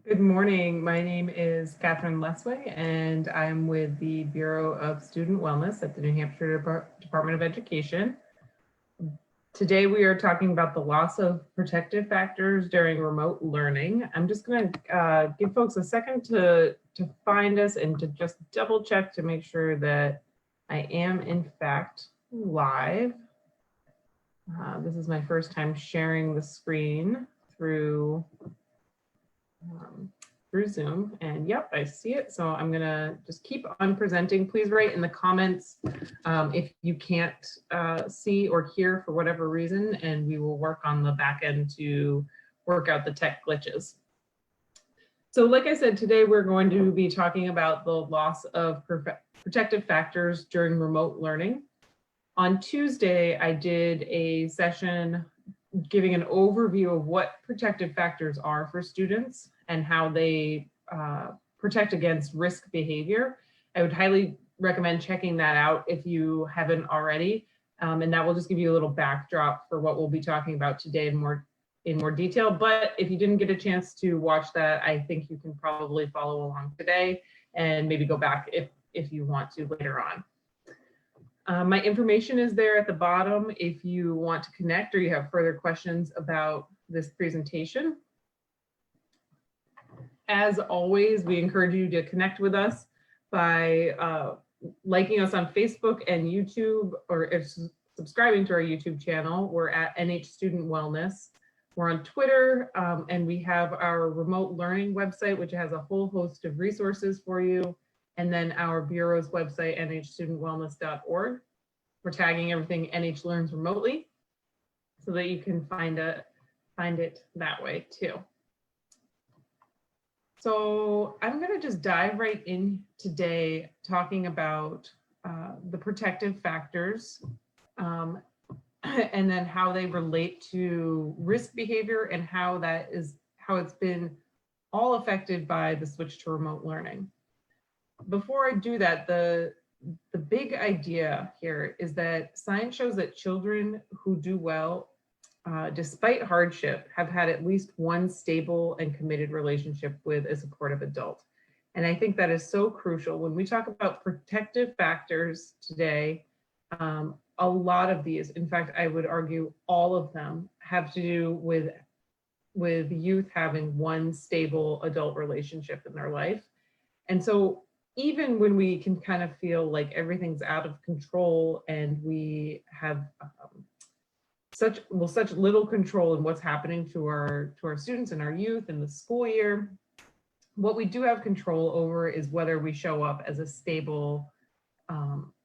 Good morning. My name is Catherine Lesway, and I'm with the Bureau of Student Wellness at the New Hampshire Department of Education. Today, we are talking about the loss of protective factors during remote learning. I'm just going to give folks a second to find us and to just double check to make sure that I am in fact live. This is my first time sharing the screen through Zoom, and yep, I see it. So I'm gonna just keep on presenting. Please write in the comments if you can't see or hear for whatever reason, and we will work on the back end to work out the tech glitches. So like I said, today we're going to be talking about the loss of protective factors during remote learning. On Tuesday, I did a session giving an overview of what protective factors are for students and how they protect against risk behavior. I would highly recommend checking that out if you haven't already. And that will just give you a little backdrop for what we'll be talking about today in more detail. But if you didn't get a chance to watch that, I think you can probably follow along today and maybe go back if you want to later on. My information is there at the bottom if you want to connect or you have further questions about this presentation. As always, we encourage you to connect with us by liking us on Facebook and YouTube, or subscribing to our YouTube channel. We're at NH Student Wellness. We're on Twitter, and we have our remote learning website, which has a whole host of resources for you. And then our Bureau's website, nhstudentwellness.org. We're tagging everything NH Learns Remotely so that you can find it that way too. So I'm going to just dive right in today talking about the protective factors and then how they relate to risk behavior and how it's been all affected by the switch to remote learning. Before I do that, the big idea here is that science shows that children who do well, despite hardship, have had at least one stable and committed relationship with a supportive adult. And I think that is so crucial. When we talk about protective factors today, a lot of these, in fact, I would argue all of them, have to do with youth having one stable adult relationship in their life. And so even when we can kind of feel like everything's out of control and we have such little control in what's happening to our students and our youth in the school year, what we do have control over is whether we show up as a stable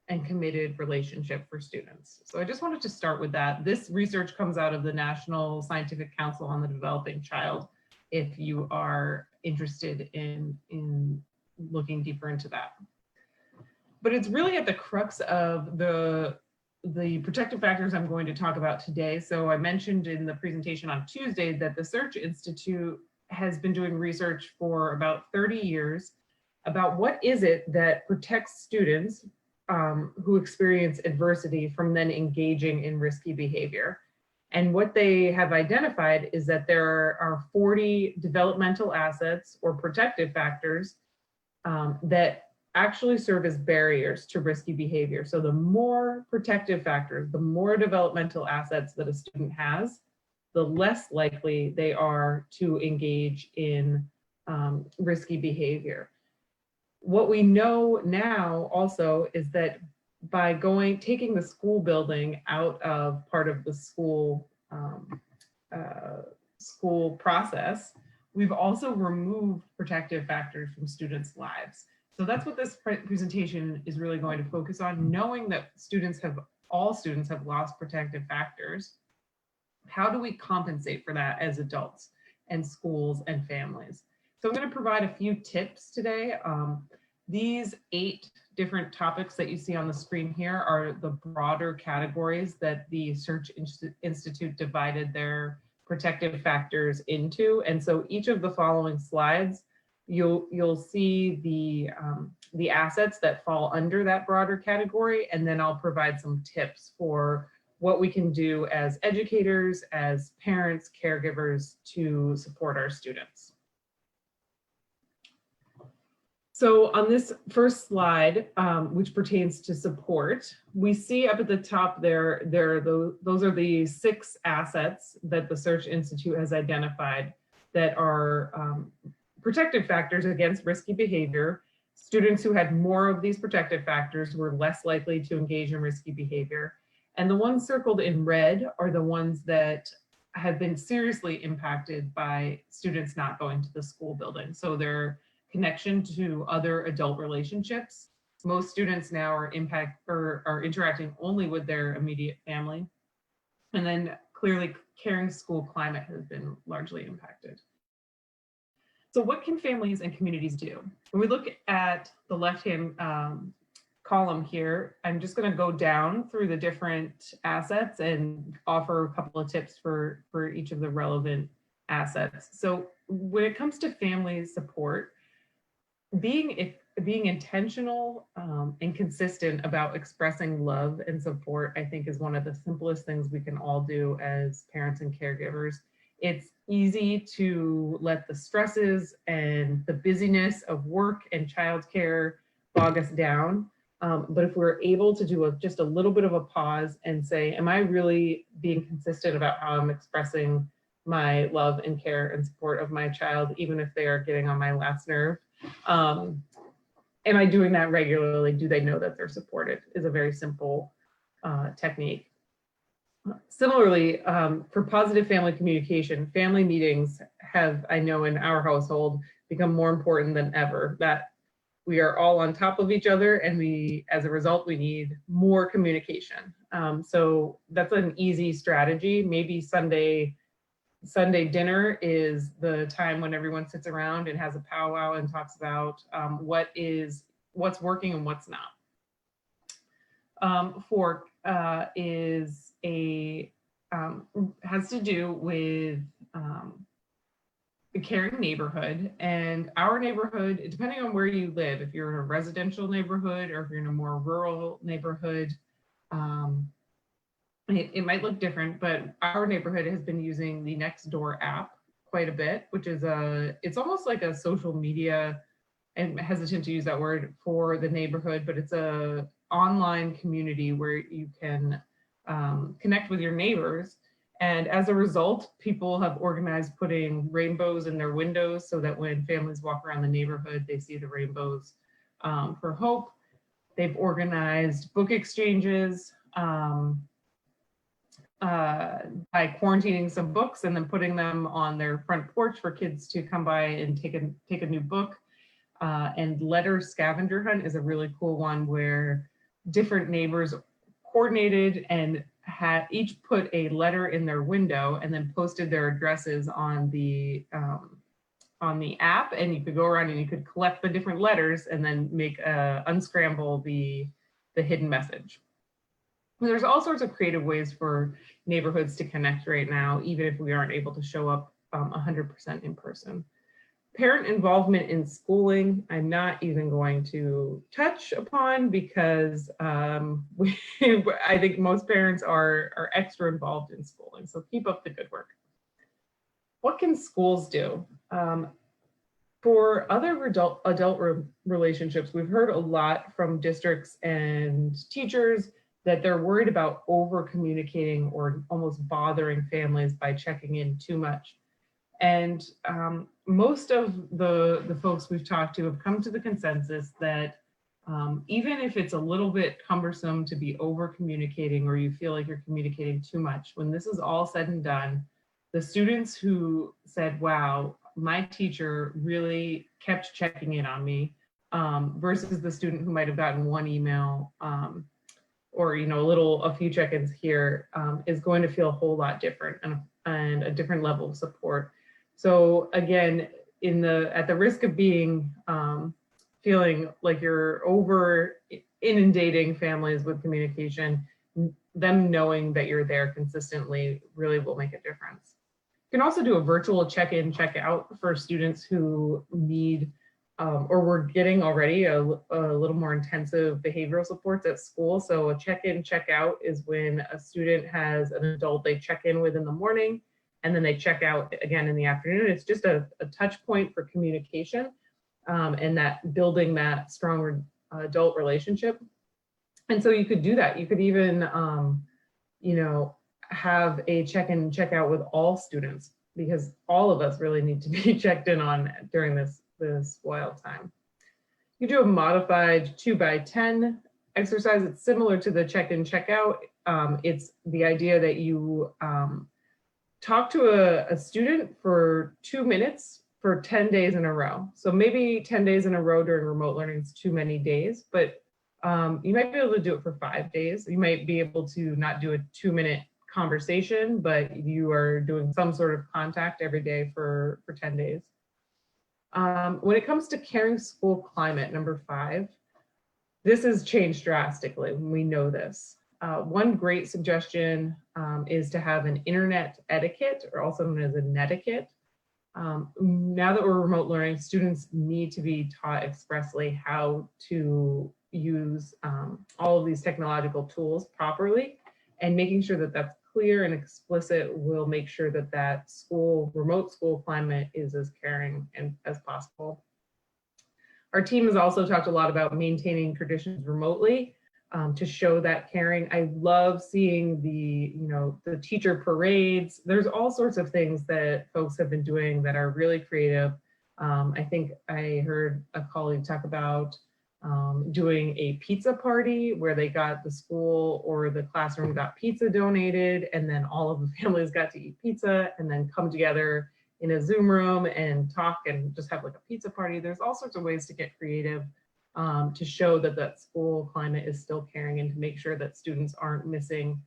and committed relationship for students. So I just wanted to start with that. This research comes out of the National Scientific Council on the Developing Child, if you are interested in looking deeper into that. But it's really at the crux of the protective factors I'm going to talk about today. So I mentioned in the presentation on Tuesday that the Search Institute has been doing research for about 30 years about what is it that protects students who experience adversity from then engaging in risky behavior. And what they have identified is that there are 40 developmental assets or protective factors that actually serve as barriers to risky behavior. So the more protective factors, the more developmental assets that a student has, the less likely they are to engage in risky behavior. What we know now also is that by taking the school building out of part of the school process, we've also removed protective factors from students' lives. So that's what this presentation is really going to focus on, knowing that all students have lost protective factors. How do we compensate for that as adults and schools and families? So I'm going to provide a few tips today. These 8 different topics that you see on the screen here are the broader categories that the Search Institute divided their protective factors into. And so each of the following slides, you'll see the assets that fall under that broader category, and then I'll provide some tips for what we can do as educators, as parents, caregivers to support our students. So on this first slide, which pertains to support, we see up at the top those are the 6 assets that the Search Institute has identified that are protective factors against risky behavior. Students who had more of these protective factors were less likely to engage in risky behavior. And the ones circled in red are the ones that have been seriously impacted by students not going to the school building. So they're connection to other adult relationships. Most students now are interacting only with their immediate family. And then clearly caring school climate has been largely impacted. So what can families and communities do? When we look at the left-hand column here, I'm just going to go down through the different assets and offer a couple of tips for each of the relevant assets. So when it comes to family support, being intentional and consistent about expressing love and support, I think, is one of the simplest things we can all do as parents and caregivers. It's easy to let the stresses and the busyness of work and childcare bog us down. But if we're able to do just a little bit of a pause and say, am I really being consistent about how I'm expressing my love and care and support of my child, even if they are getting on my last nerve? Am I doing that regularly? Do they know that they're supported? Is a very simple technique. Similarly, for positive family communication, family meetings have, I know in our household, become more important than ever. That we are all on top of each other, and as a result, we need more communication. So that's an easy strategy. Maybe Sunday dinner is the time when everyone sits around and has a powwow and talks about what's working and what's not. Fork has to do with the caring neighborhood, and our neighborhood, depending on where you live, if you're in a residential neighborhood or if you're in a more rural neighborhood, it might look different, but our neighborhood has been using the Nextdoor app quite a bit, which is it's almost like a social media, I'm hesitant to use that word for the neighborhood, but it's a online community where you can connect with your neighbors. And as a result, people have organized putting rainbows in their windows so that when families walk around the neighborhood, they see the rainbows for hope. They've organized book exchanges by quarantining some books and then putting them on their front porch for kids to come by and take a new book. And letter scavenger hunt is a really cool one where different neighbors coordinated and had each put a letter in their window and then posted their addresses on the app, and you could go around and you could collect the different letters and then unscramble the hidden message. There's all sorts of creative ways for neighborhoods to connect right now, even if we aren't able to show up 100% in person. Parent involvement in schooling, I'm not even going to touch upon because I think most parents are extra involved in schooling, so keep up the good work. What can schools do? For other adult relationships, we've heard a lot from districts and teachers that they're worried about over communicating or almost bothering families by checking in too much. And most of the folks we've talked to have come to the consensus that even if it's a little bit cumbersome to be over communicating or you feel like you're communicating too much, when this is all said and done, the students who said, wow, my teacher really kept checking in on me versus the student who might have gotten one email or a few check-ins here is going to feel a whole lot different and a different level of support. So again, at the risk of being feeling like you're over inundating families with communication, them knowing that you're there consistently really will make a difference. You can also do a virtual check-in, check-out for students who need or we're getting already a little more intensive behavioral supports at school. So a check-in, check-out is when a student has an adult they check in with in the morning and then they check out again in the afternoon. It's just a touch point for communication. and that building that strong adult relationship. And so you could do that. You could even, you know, have a check-in, check-out with all students, because all of us really need to be checked in on during this wild time. You do a modified 2x10 exercise. It's similar to the check-in, check-out. It's the idea that you talk to a student for 2 minutes for 10 days in a row. So maybe 10 days in a row during remote learning is too many days, but you might be able to do it for 5 days. You might be able to not do a 2-minute conversation, but you are doing some sort of contact every day for 10 days. When it comes to caring school climate, number 5, this has changed drastically. We know this. One great suggestion is to have an internet etiquette, or also known as a netiquette. Now that we're remote learning, students need to be taught expressly how to use all of these technological tools properly, and making sure that that's clear and explicit will make sure that that remote school climate is as caring as possible. Our team has also talked a lot about maintaining traditions remotely to show that caring. I love seeing the teacher parades. There's all sorts of things that folks have been doing that are really creative. I think I heard a colleague talk about doing a pizza party where they got the school or the classroom got pizza donated, and then all of the families got to eat pizza and then come together in a Zoom room and talk and just have like a pizza party. There's all sorts of ways to get creative to show that that school climate is still caring, and to make sure that students aren't missing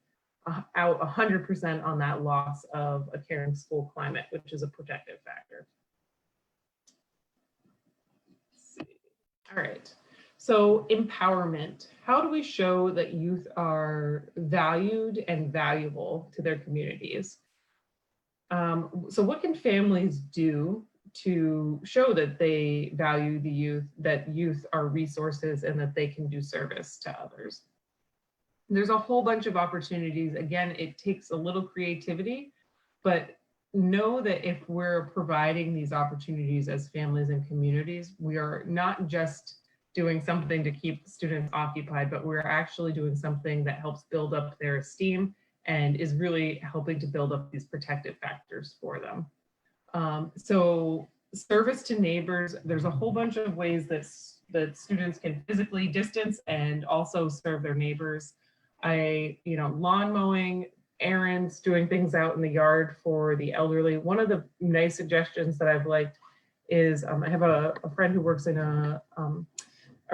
out 100% on that loss of a caring school climate, which is a protective factor. Let's see. All right. So empowerment. How do we show that youth are valued and valuable to their communities? So what can families do to show that they value the youth, that youth are resources, and that they can do service to others? There's a whole bunch of opportunities. Again, it takes a little creativity, but know that if we're providing these opportunities as families and communities, we are not just doing something to keep students occupied, but we're actually doing something that helps build up their esteem and is really helping to build up these protective factors for them. So service to neighbors, there's a whole bunch of ways that students can physically distance and also serve their neighbors. Lawn mowing, errands, doing things out in the yard for the elderly. One of the nice suggestions that I've liked is I have a friend who works in a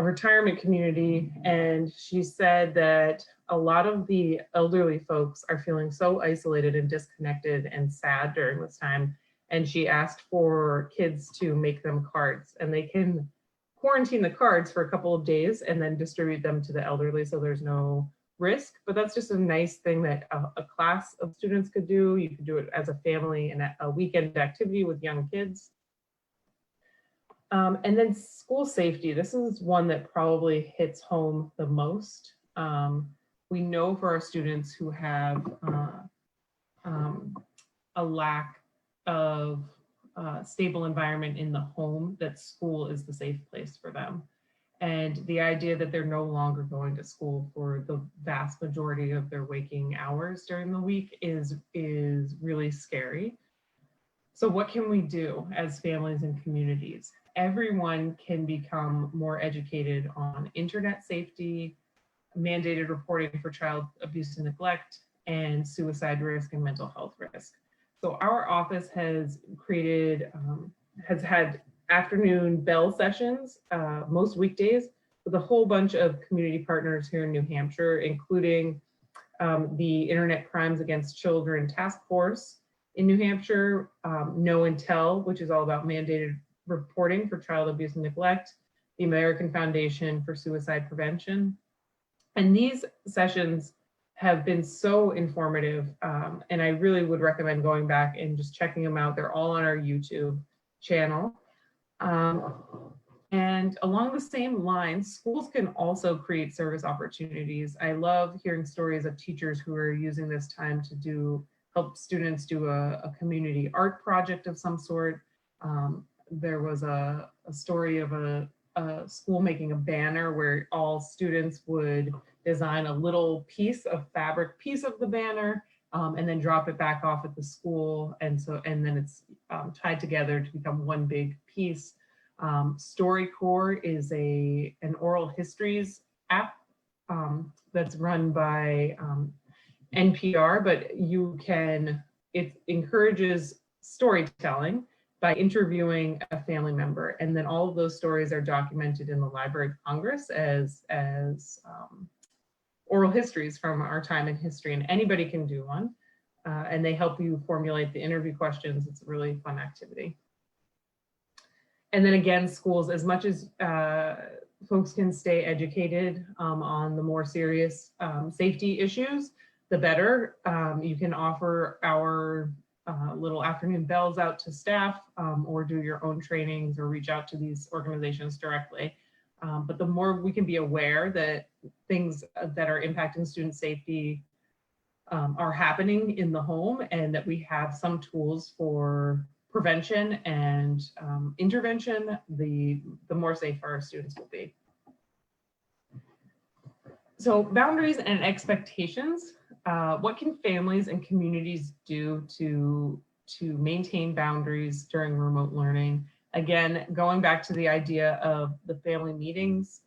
retirement community, and she said that a lot of the elderly folks are feeling so isolated and disconnected and sad during this time. And she asked for kids to make them cards, and they can quarantine the cards for a couple of days and then distribute them to the elderly, so there's no risk. But that's just a nice thing that a class of students could do. You could do it as a family and a weekend activity with young kids. And then school safety. This is one that probably hits home the most. We know for our students who have a lack of stable environment in the home, that school is the safe place for them. And the idea that they're no longer going to school for the vast majority of their waking hours during the week is really scary. So what can we do as families and communities? Everyone can become more educated on internet safety, mandated reporting for child abuse and neglect, and suicide risk and mental health risk. So our office has had afternoon bell sessions most weekdays with a whole bunch of community partners here in New Hampshire, including the Internet Crimes Against Children Task Force in New Hampshire, Know and Tell, which is all about mandated reporting for child abuse and neglect, the American Foundation for Suicide Prevention. And these sessions have been so informative, and I really would recommend going back and just checking them out. They're all on our YouTube channel. And along the same lines, schools can also create service opportunities. I love hearing stories of teachers who are using this time to help students do a community art project of some sort. there was a story of a school making a banner where all students would design a little piece of fabric, piece of the banner, and then drop it back off at the school. And then it's tied together to become one big piece. StoryCorps is an oral histories app that's run by NPR, but it encourages storytelling by interviewing a family member. And then all of those stories are documented in the Library of Congress as oral histories from our time in history, and anybody can do one. And they help you formulate the interview questions. It's a really fun activity. And then again, schools, as much as folks can stay educated on the more serious safety issues, the better. You can offer our little afternoon bells out to staff, or do your own trainings or reach out to these organizations directly. But the more we can be aware that things that are impacting student safety are happening in the home, and that we have some tools for prevention and intervention, the more safe our students will be. So boundaries and expectations. What can families and communities do to maintain boundaries during remote learning? Again, going back to the idea of the family meetings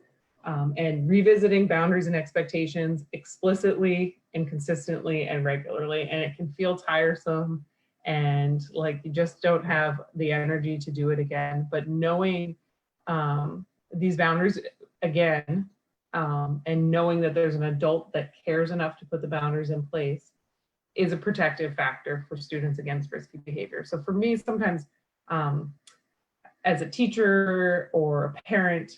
and revisiting boundaries and expectations explicitly and consistently and regularly. And it can feel tiresome and like you just don't have the energy to do it again. But knowing these boundaries again, and knowing that there's an adult that cares enough to put the boundaries in place is a protective factor for students against risky behavior. So for me, sometimes as a teacher or a parent,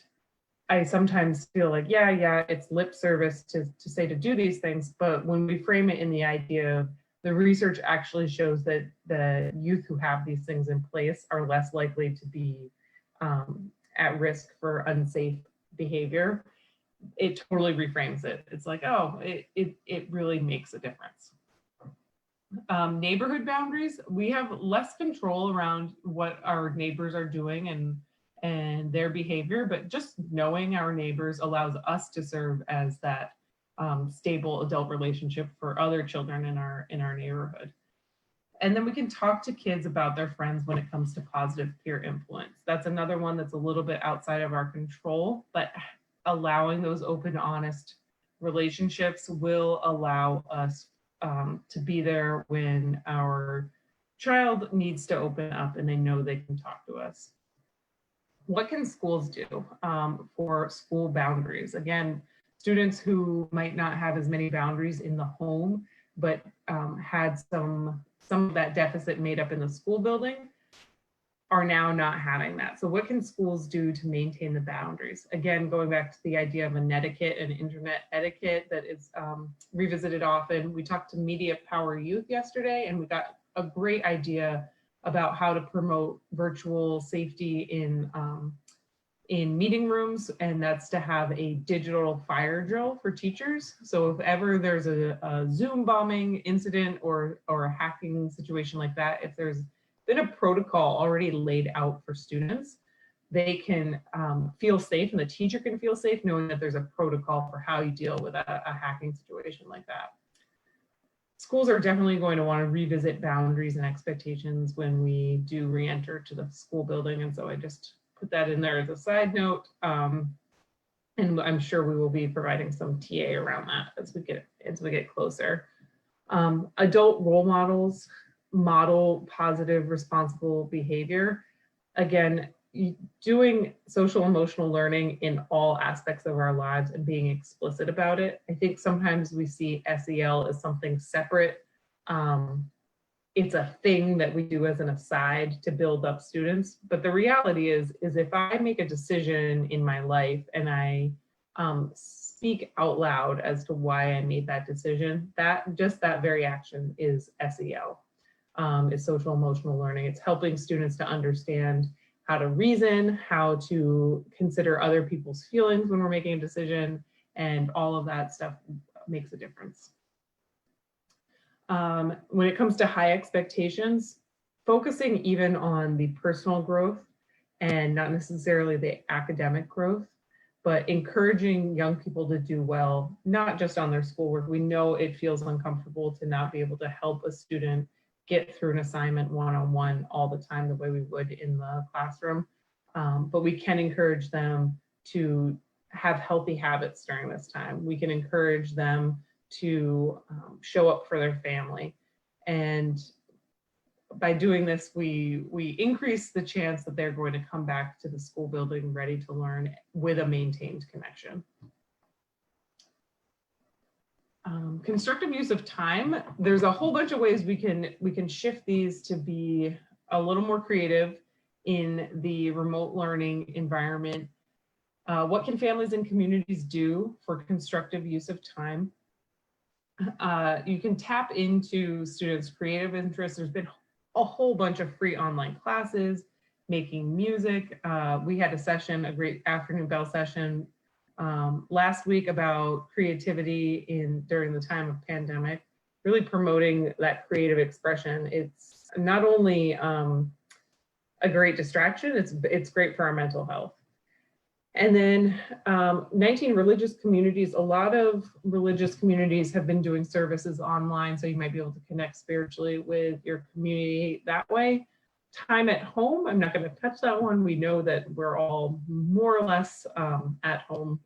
I sometimes feel like, yeah, it's lip service to say to do these things, but when we frame it in the idea of the research actually shows that the youth who have these things in place are less likely to be at risk for unsafe behavior, it totally reframes it. It's like, oh, it really makes a difference. Neighborhood boundaries, we have less control around what our neighbors are doing and their behavior, but just knowing our neighbors allows us to serve as that stable adult relationship for other children in our neighborhood. And then we can talk to kids about their friends when it comes to positive peer influence. That's another one that's a little bit outside of our control, but allowing those open, honest relationships will allow us to be there when our child needs to open up and they know they can talk to us. What can schools do for school boundaries? Again, students who might not have as many boundaries in the home, but had some of that deficit made up in the school building are now not having that. So what can schools do to maintain the boundaries? Again, going back to the idea of a netiquette and internet etiquette that is revisited often. We talked to Media Power Youth yesterday, and we got a great idea about how to promote virtual safety in meeting rooms, and that's to have a digital fire drill for teachers. So if ever there's a Zoom bombing incident or a hacking situation like that, if there's been a protocol already laid out for students, they can feel safe, and the teacher can feel safe knowing that there's a protocol for how you deal with a hacking situation like that. Schools are definitely going to want to revisit boundaries and expectations when we do re-enter to the school building. And so I just put that in there as a side note. And I'm sure we will be providing some TA around that as we get closer. Adult role models model positive, responsible behavior. Again, doing social emotional learning in all aspects of our lives and being explicit about it. I think sometimes we see SEL as something separate. It's a thing that we do as an aside to build up students. But the reality is if I make a decision in my life and I speak out loud as to why I made that decision, that very action is SEL. It's social emotional learning. It's helping students to understand how to reason, how to consider other people's feelings when we're making a decision, and all of that stuff makes a difference. When it comes to high expectations, focusing even on the personal growth and not necessarily the academic growth, but encouraging young people to do well, not just on their schoolwork. We know it feels uncomfortable to not be able to help a student get through an assignment one-on-one all the time the way we would in the classroom. But we can encourage them to have healthy habits during this time. We can encourage them to show up for their family. And by doing this, we increase the chance that they're going to come back to the school building ready to learn with a maintained connection. Constructive use of time. There's a whole bunch of ways we can shift these to be a little more creative in the remote learning environment. What can families and communities do for constructive use of time? You can tap into students' creative interests. There's been a whole bunch of free online classes, making music. We had a session, a great afternoon bell session last week about creativity during the time of pandemic, really promoting that creative expression. It's not only a great distraction, it's great for our mental health. And then 19 religious communities, a lot of religious communities have been doing services online, so you might be able to connect spiritually with your community that way. Time at home, I'm not going to touch that one. We know that we're all more or less at home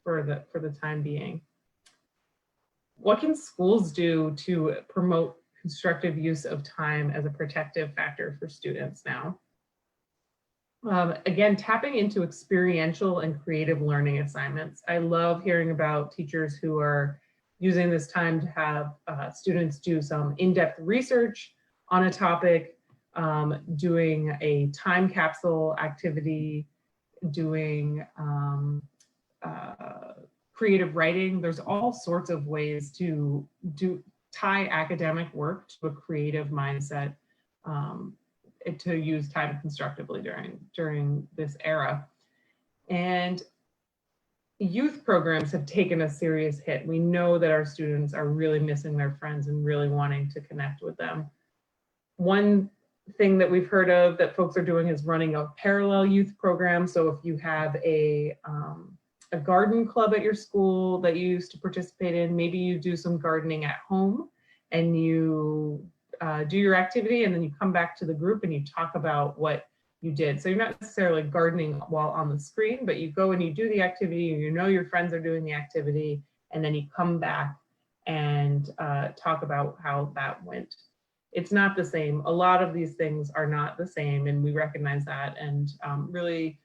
for the time being. What can schools do to promote constructive use of time as a protective factor for students now? Again, tapping into experiential and creative learning assignments. I love hearing about teachers who are using this time to have students do some in-depth research on a topic, doing a time capsule activity, doing creative writing. There's all sorts of ways to tie academic work to a creative mindset, to use time constructively during this era. And youth programs have taken a serious hit. We know that our students are really missing their friends and really wanting to connect with them. One thing that we've heard of that folks are doing is running a parallel youth program. So if you have a garden club at your school that you used to participate in, maybe you do some gardening at home and you do your activity, and then you come back to the group and you talk about what you did. So you're not necessarily gardening while on the screen, but you go and you do the activity, and you know your friends are doing the activity, and then you come back and talk about how that went. It's not the same. A lot of these things are not the same, and we recognize that. And really,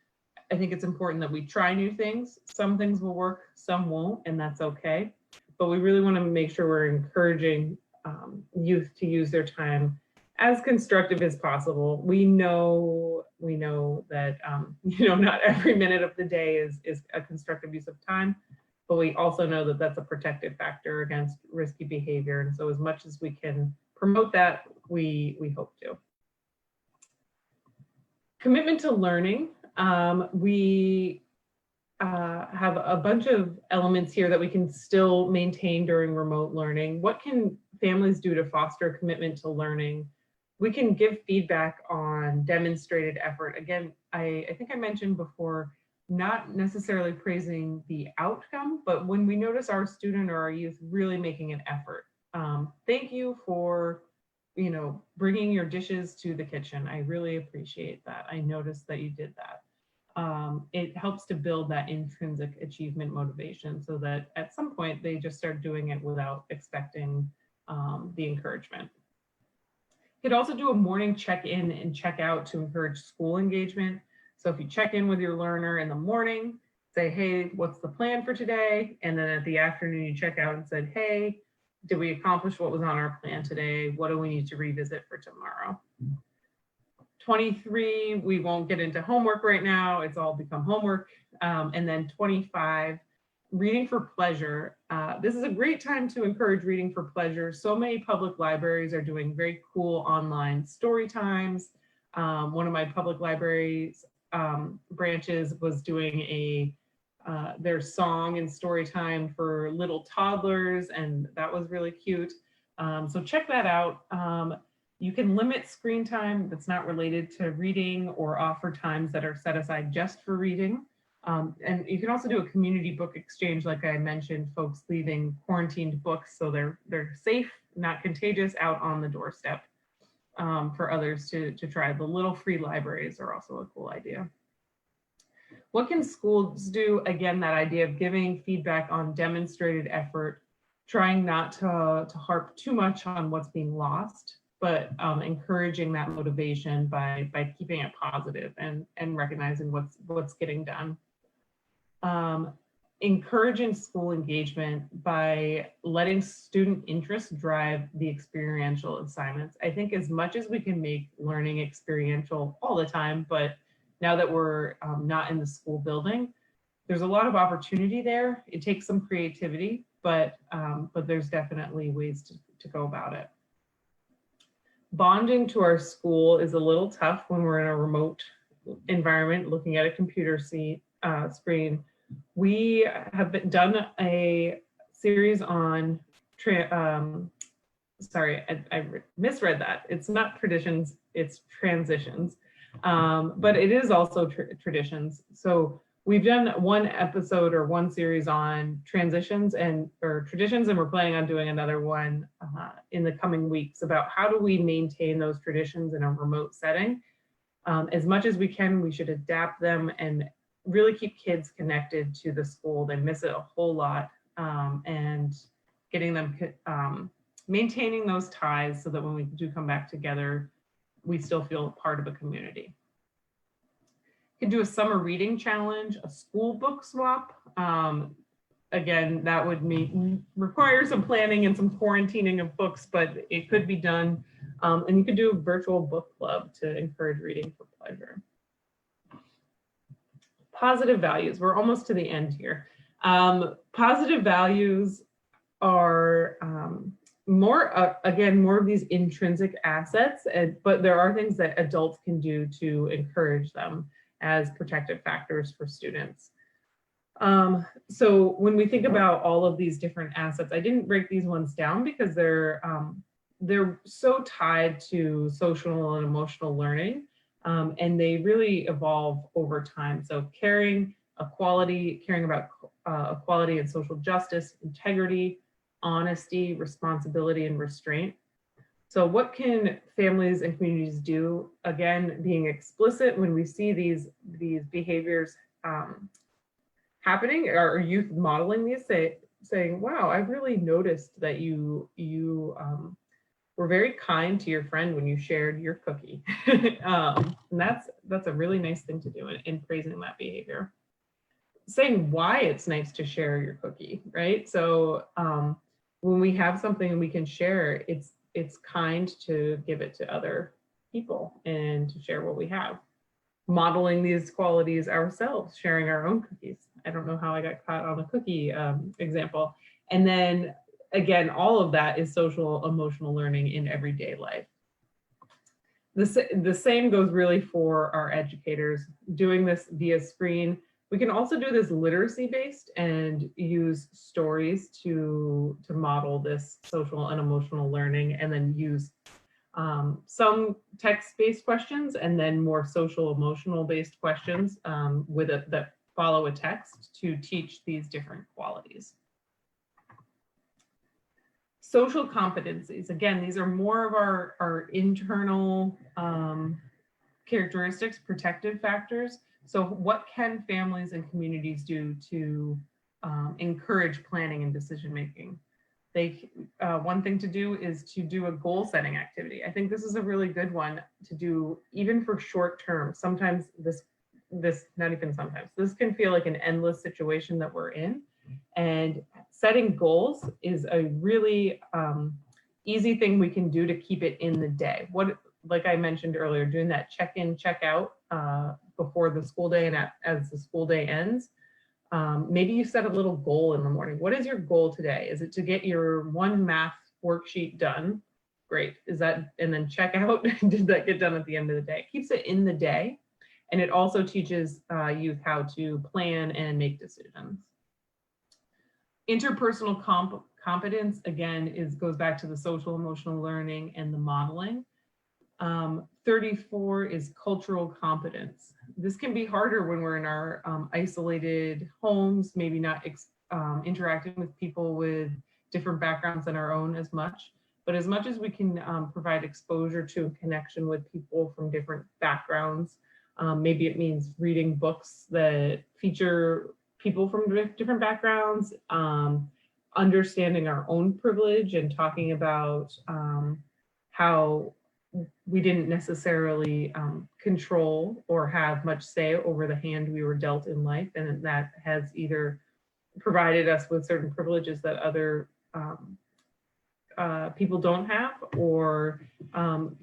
I think it's important that we try new things. Some things will work, some won't, and that's okay. But we really want to make sure we're encouraging youth to use their time as constructive as possible. We know that not every minute of the day is a constructive use of time, but we also know that that's a protective factor against risky behavior. And so as much as we can promote that, we hope to. Commitment to learning. We have a bunch of elements here that we can still maintain during remote learning. What can families do to foster commitment to learning? We can give feedback on demonstrated effort. Again, I think I mentioned before, not necessarily praising the outcome, but when we notice our student or our youth really making an effort. Thank you for bringing your dishes to the kitchen. I really appreciate that. I noticed that you did that. It helps to build that intrinsic achievement motivation so that at some point they just start doing it without expecting the encouragement. You could also do a morning check-in and check-out to encourage school engagement. So if you check in with your learner in the morning, say, hey, what's the plan for today? And then at the afternoon, you check out and said, hey, did we accomplish what was on our plan today? What do we need to revisit for tomorrow? 23, we won't get into homework right now. It's all become homework. And then 25, reading for pleasure. This is a great time to encourage reading for pleasure. So many public libraries are doing very cool online story times. One of my public libraries branches was doing their song and story time for little toddlers, and that was really cute. So check that out. You can limit screen time that's not related to reading or offer times that are set aside just for reading. And you can also do a community book exchange, like I mentioned, folks leaving quarantined books so they're safe, not contagious, out on the doorstep for others to try. The little free libraries are also a cool idea. What can schools do? Again, that idea of giving feedback on demonstrated effort, trying not to harp too much on what's being lost, but encouraging that motivation by keeping it positive and recognizing what's getting done. Encouraging school engagement by letting student interest drive the experiential assignments. I think as much as we can make learning experiential all the time, but now that we're not in the school building, there's a lot of opportunity there. It takes some creativity, but there's definitely ways to go about it. Bonding to our school is a little tough when we're in a remote environment looking at a computer screen. We have done a series on, sorry, I misread that. It's not traditions, it's transitions, but it is also traditions. So we've done one episode or one series on transitions or traditions, and we're planning on doing another one in the coming weeks about how do we maintain those traditions in a remote setting. As much as we can, we should adapt them and really keep kids connected to the school. They miss it a whole lot, and getting them, maintaining those ties so that when we do come back together, we still feel part of a community. You could do a summer reading challenge, a school book swap. Again, that would require some planning and some quarantining of books, but it could be done. And you could do a virtual book club to encourage reading for pleasure. Positive values. We're almost to the end here. Positive values are more of these intrinsic assets, but there are things that adults can do to encourage them as protective factors for students. So when we think about all of these different assets, I didn't break these ones down because they're so tied to social and emotional learning. And they really evolve over time. So caring about equality and social justice, integrity, honesty, responsibility, and restraint. So what can families and communities do? Again, being explicit when we see these behaviors happening, or youth modeling these, saying, wow, I've really noticed that you were very kind to your friend when you shared your cookie. And that's a really nice thing to do in praising that behavior. Saying why it's nice to share your cookie, right? So when we have something we can share, it's kind to give it to other people and to share what we have. Modeling these qualities ourselves, sharing our own cookies. I don't know how I got caught on the cookie example. And then again, all of that is social emotional learning in everyday life. The same goes really for our educators. Doing this via screen, we can also do this literacy-based and use stories to model this social and emotional learning, and then use some text-based questions and then more social emotional-based questions that follow a text to teach these different qualities. Social competencies, again, these are more of our internal characteristics, protective factors. So what can families and communities do to encourage planning and decision-making? One thing to do is to do a goal-setting activity. I think this is a really good one to do even for short term. Sometimes not even sometimes, this can feel like an endless situation that we're in. And setting goals is a really easy thing we can do to keep it in the day. Like I mentioned earlier, doing that check-in, check-out before the school day and as the school day ends. Maybe you set a little goal in the morning. What is your goal today? Is it to get your one math worksheet done? Great. And then check out, did that get done at the end of the day? It keeps it in the day. And it also teaches youth how to plan and make decisions. Interpersonal competence, again, goes back to the social emotional learning and the modeling. 34 is cultural competence. This can be harder when we're in our isolated homes, maybe not interacting with people with different backgrounds than our own as much. But as much as we can provide exposure to a connection with people from different backgrounds, maybe it means reading books that feature people from different backgrounds, understanding our own privilege and talking about how we didn't necessarily control or have much say over the hand we were dealt in life, and that has either provided us with certain privileges that other people don't have, or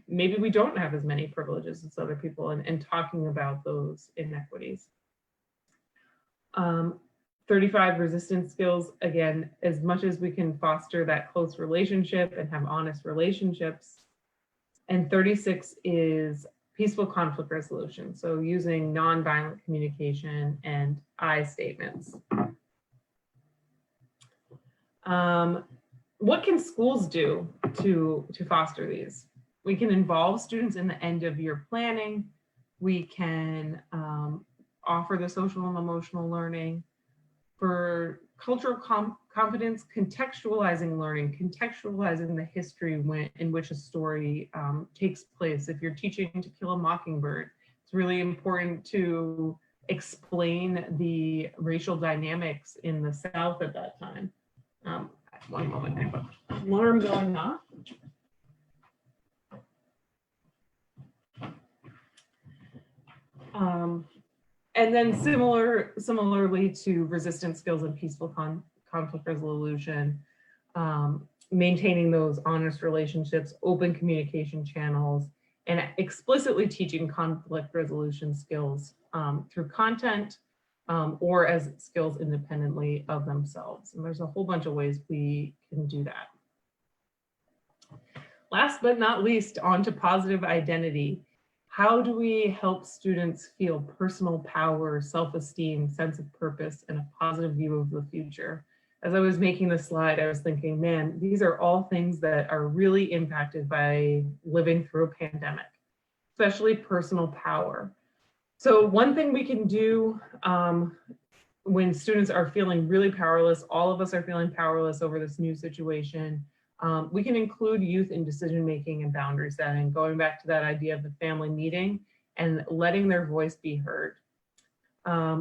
maybe we don't have as many privileges as other people, and talking about those inequities. 35, resistance skills. Again, as much as we can foster that close relationship and have honest relationships. And 36 is peaceful conflict resolution. So using nonviolent communication and I statements. What can schools do to foster these? We can involve students in the end of year planning. We can offer the social and emotional learning. For cultural competence, contextualizing learning, contextualizing the history in which a story takes place. If you're teaching To Kill a Mockingbird, it's really important to explain the racial dynamics in the South at that time. One moment, I have an alarm going off. And then similarly to resistance skills and peaceful conflict resolution, maintaining those honest relationships, open communication channels, and explicitly teaching conflict resolution skills through content or as skills independently of themselves. And there's a whole bunch of ways we can do that. Last but not least, on to positive identity. How do we help students feel personal power, self-esteem, sense of purpose, and a positive view of the future? As I was making this slide, I was thinking, man, these are all things that are really impacted by living through a pandemic, especially personal power. So one thing we can do when students are feeling really powerless, all of us are feeling powerless over this new situation, we can include youth in decision-making and boundary setting, going back to that idea of the family meeting and letting their voice be heard.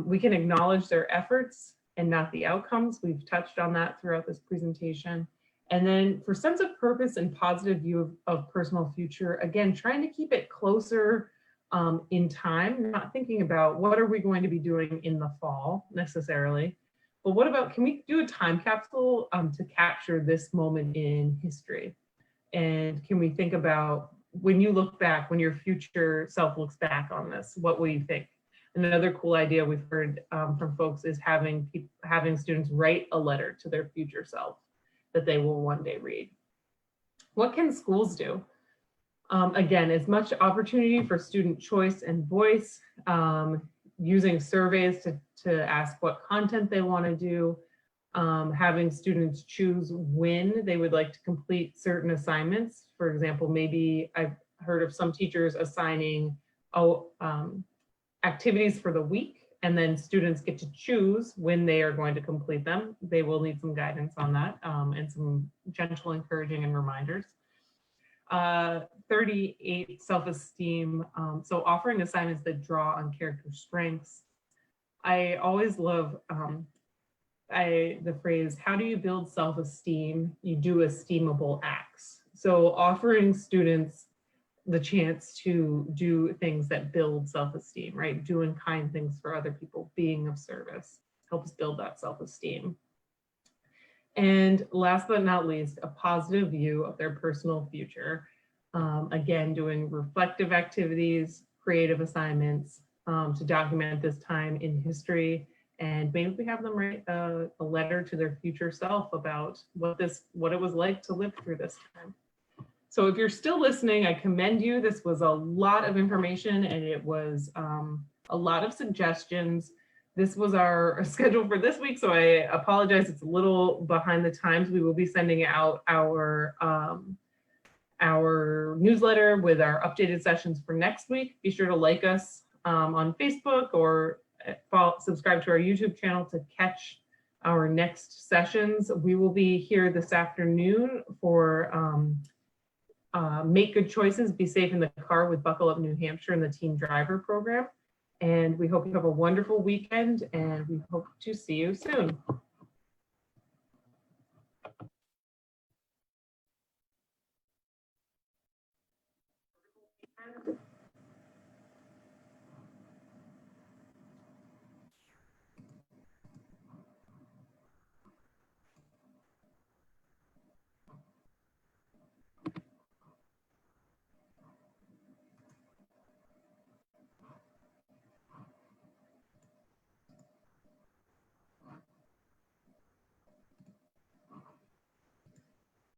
We can acknowledge their efforts and not the outcomes. We've touched on that throughout this presentation. And then for sense of purpose and positive view of personal future, again, trying to keep it closer in time, not thinking about what are we going to be doing in the fall necessarily, but what about, can we do a time capsule to capture this moment in history? And can we think about when you look back, when your future self looks back on this, what will you think? Another cool idea we've heard from folks is having students write a letter to their future self that they will one day read. What can schools do? Again, as much opportunity for student choice and voice, using surveys to ask what content they want to do, having students choose when they would like to complete certain assignments. For example, maybe I've heard of some teachers assigning activities for the week, and then students get to choose when they are going to complete them. They will need some guidance on that and some gentle encouraging and reminders. 38, self-esteem. So offering assignments that draw on character strengths. I always love the phrase, how do you build self-esteem? You do esteemable acts. So offering students the chance to do things that build self-esteem, right? Doing kind things for other people, being of service, helps build that self-esteem. And last but not least, a positive view of their personal future. Again, doing reflective activities, creative assignments to document this time in history. And maybe we have them write a letter to their future self about what it was like to live through this time. So if you're still listening, I commend you. This was a lot of information and it was a lot of suggestions. This was our schedule for this week, so I apologize. It's a little behind the times. We will be sending out our newsletter with our updated sessions for next week. Be sure to like us on Facebook or subscribe to our YouTube channel to catch our next sessions. We will be here this afternoon for Make Good Choices, Be Safe in the Car with Buckle Up New Hampshire and the Teen Driver program. And we hope you have a wonderful weekend, and we hope to see you soon.